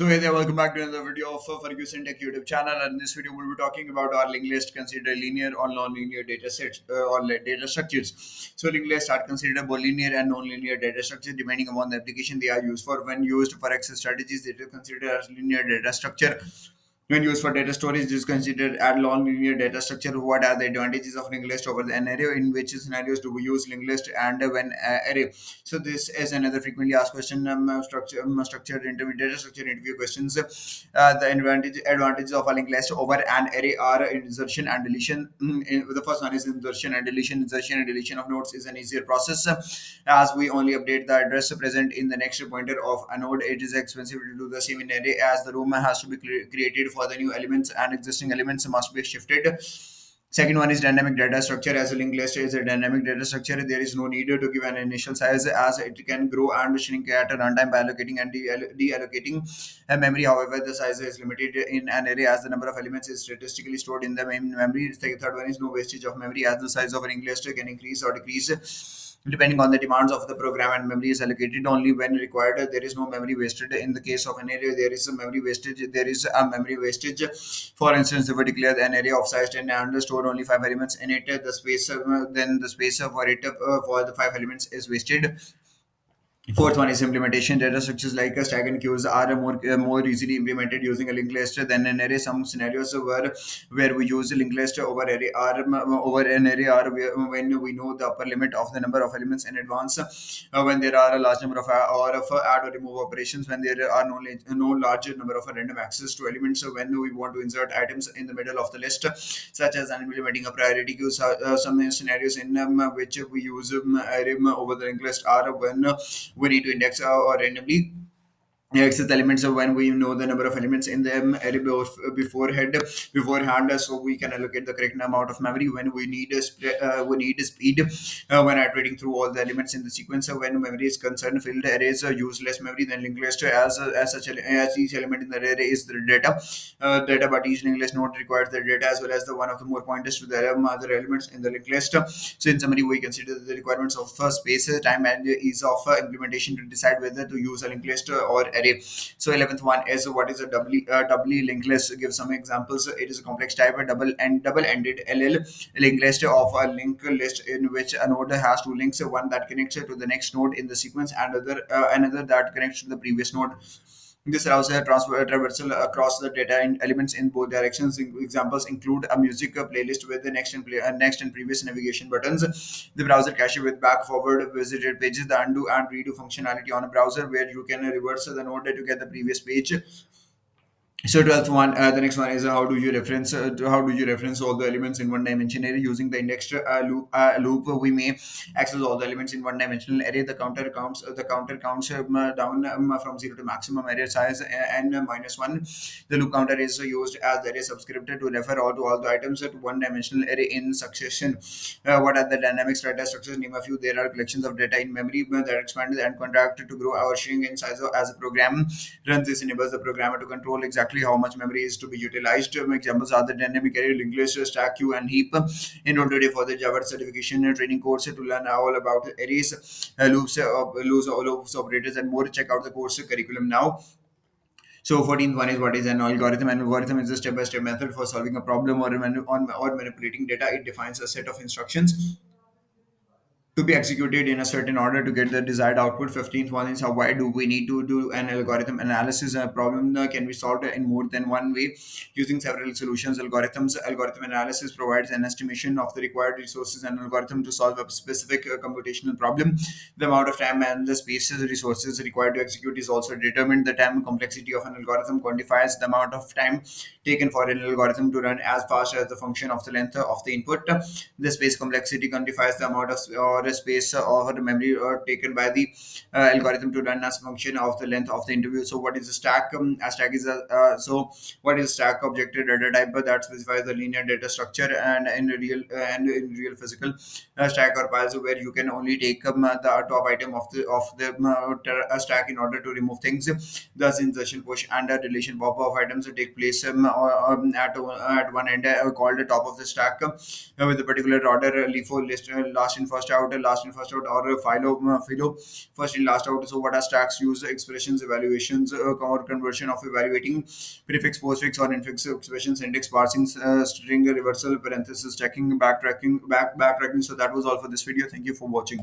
So hey there, welcome back to another video of Ferguson Tech YouTube channel. And in this video, we'll be talking about our linked list consider linear or non-linear data sets data structures. So linked lists are considered both linear and non-linear data structures depending upon the application they are used for. When used for access strategies, they are considered as linear data structure. When used for data storage, this is considered as non-linear data structure. What are the advantages of linked list over an array? In which scenarios do we use linked list and when array? So this is another frequently asked question. Structured interview data structure interview questions. The advantages of a linked list over an array are insertion and deletion. The first one is insertion and deletion. Insertion and deletion of nodes is an easier process as we only update the address present in the next pointer of a node. It is expensive to do the same in array as the room has to be created for the new elements and existing elements must be shifted. Second one is dynamic data structure. As a linked list is a dynamic data structure, there is no need to give an initial size as it can grow and shrink at a runtime by allocating and deallocating memory. However, the size is limited in an array as the number of elements is statistically stored in the main memory. The third one is no wastage of memory as the size of a linked list can increase or decrease depending on the demands of the program, and memory is allocated only when required. There is no memory wasted. In the case of an array, there is a memory wastage. There is a memory wastage. For instance, if we declare an array of size 10 and store only 5 elements in it, the space then the space for it for the 5 elements is wasted. Fourth one is implementation. Data structures like stack and queues are more easily implemented using a linked list than an array. Some scenarios where we use a linked list over array are over an array are when we know the upper limit of the number of elements in advance. When there are a large number of add or remove operations. When there are no larger number of random access to elements. So when we want to insert items in the middle of the list, such as implementing a priority queue. Some scenarios in which we use array over the linked list are when we need to index or randomly access the elements of when we know the number of elements in the array beforehand, so we can allocate the correct amount of memory. When we need speed when iterating through all the elements in the sequence. When memory is concerned, filled arrays use less memory than linked list as each element in the array is the data, but each linked list node requires the data as well as the one of the more pointers to the other elements in the linked list. So in summary, we consider the requirements of space, time, and ease of implementation to decide whether to use a linked list or array. So 11th one is what is a doubly linked list. Give some examples. It is a complex type, a double-ended LL linked list of a linked list in which a node has two links, one that connects to the next node in the sequence and another that connects to the previous node. This allows a traversal across the data in elements in both directions. Examples include a music playlist with the next and previous navigation buttons, the browser cache with back, forward, visited pages, the undo and redo functionality on a browser where you can reverse the node to get the previous page. So 12th one, the next one is how do you reference all the elements in one dimension array using the indexed loop. We may access all the elements in one dimensional array. The counter counts down from 0 to maximum array size and minus 1. The loop counter is used as the array subscript to refer all to all the items to one dimensional array in succession. What are the dynamic data structures? Name a few. There are collections of data in memory that expand and contract to grow or shrink in size as a program runs. This enables the programmer to control exactly how much memory is to be utilized. Examples are the dynamic array, linked list, stack, queue, and heap. Enroll today for the Java certification training course to learn all about arrays, loops, operators, and more. Check out the course curriculum now. So 14th one is what is an algorithm. An algorithm is a step-by-step method for solving a problem or manipulating data. It defines a set of instructions to be executed in a certain order to get the desired output. 15th one is how why do we need to do an algorithm analysis. A problem can be solved in more than one way using several solutions. Algorithm analysis provides an estimation of the required resources and algorithm to solve a specific computational problem. The amount of time and the spaces resources required to execute is also determined. The time complexity of an algorithm quantifies the amount of time taken for an algorithm to run as fast as the function of the length of the input. The space complexity quantifies the amount of or a space or memory taken by the algorithm to run as function of the length of the interview. So what is a stack? A stack is what is stack object data type that specifies the linear data structure and in real physical stack or piles where you can only take the top item of the stack in order to remove things. Thus insertion, push, and deletion pop of items take place at one end called the top of the stack with a particular order. LIFO, list last in first out, out, last in first out, or philo first in last out. So what are stacks? Use expressions, evaluations, or conversion of evaluating prefix, postfix, or infix expressions, index parsing, string reversal, parenthesis checking, backtracking. So that was all for this video. Thank you for watching.